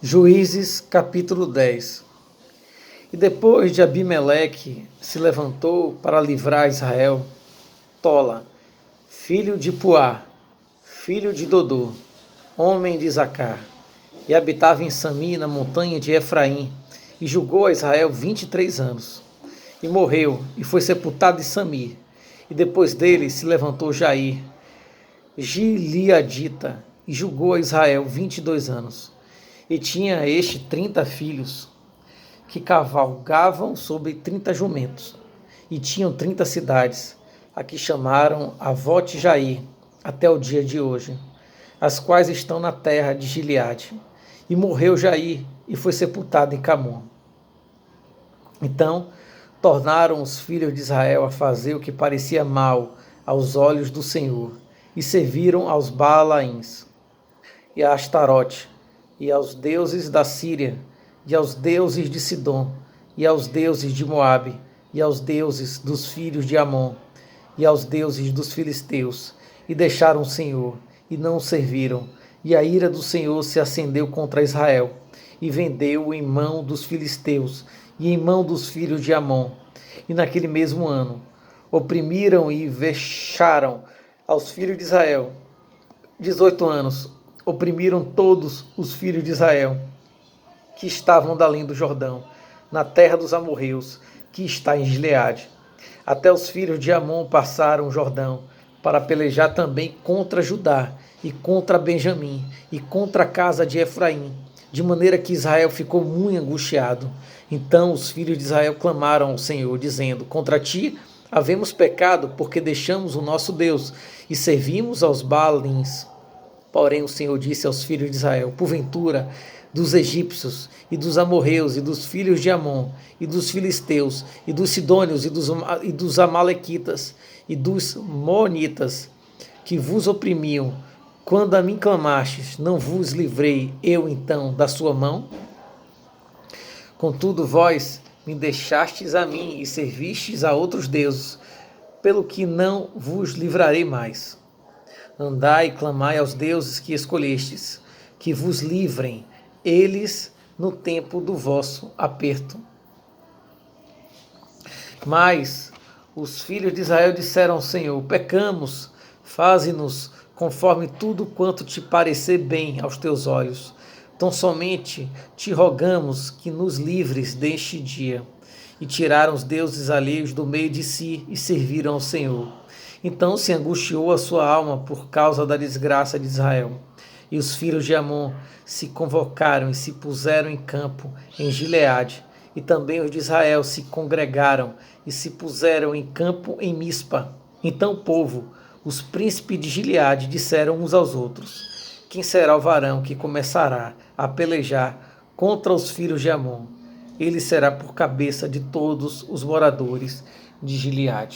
Juízes capítulo 10. E depois de Abimeleque se levantou para livrar Israel, Tola, filho de Puá, filho de Dodô, homem de Zacar, e habitava em Sami, na montanha de Efraim, e julgou a Israel 23 anos. E morreu, e foi sepultado em Sami. E depois dele se levantou Jair, Gileadita, e julgou a Israel 22 anos. E tinha este 30 filhos, que cavalgavam sobre 30 jumentos, e tinham 30 cidades, a que chamaram Avote Jair, até o dia de hoje, as quais estão na terra de Gileade. E morreu Jair, e foi sepultado em Camon. Então tornaram os filhos de Israel a fazer o que parecia mal aos olhos do Senhor, e serviram aos Baalaíns, e a Astarote, e aos deuses da Síria, e aos deuses de Sidom, e aos deuses de Moabe, e aos deuses dos filhos de Amon, e aos deuses dos filisteus, e deixaram o Senhor, e não o serviram. E a ira do Senhor se acendeu contra Israel, e vendeu-o em mão dos filisteus, e em mão dos filhos de Amon. E naquele mesmo ano, oprimiram e vexaram aos filhos de Israel. 18 anos, oprimiram todos os filhos de Israel, que estavam da além do Jordão, na terra dos amorreus, que está em Gileade. Até os filhos de Amon passaram o Jordão, para pelejar também contra Judá, e contra Benjamim, e contra a casa de Efraim, de maneira que Israel ficou muito angustiado. Então os filhos de Israel clamaram ao Senhor, dizendo: contra ti havemos pecado, porque deixamos o nosso Deus, e servimos aos Baalins. Porém o Senhor disse aos filhos de Israel: porventura, dos egípcios, e dos amorreus, e dos filhos de Amon, e dos filisteus, e dos sidônios, e dos amalequitas, e dos monitas, que vos oprimiam, quando a mim clamastes, não vos livrei eu então da sua mão? Contudo vós me deixastes a mim, e servistes a outros deuses, pelo que não vos livrarei mais. Andai e clamai aos deuses que escolhestes, que vos livrem eles no tempo do vosso aperto. Mas os filhos de Israel disseram ao Senhor: pecamos, faze-nos conforme tudo quanto te parecer bem aos teus olhos. Tão somente te rogamos que nos livres deste dia. E tiraram os deuses alheios do meio de si e serviram ao Senhor. Então se angustiou a sua alma por causa da desgraça de Israel. E os filhos de Amon se convocaram e se puseram em campo em Gileade. E também os de Israel se congregaram e se puseram em campo em Mispa. Então o povo, os príncipes de Gileade, disseram uns aos outros: quem será o varão que começará a pelejar contra os filhos de Amon? Ele será por cabeça de todos os moradores de Gileade.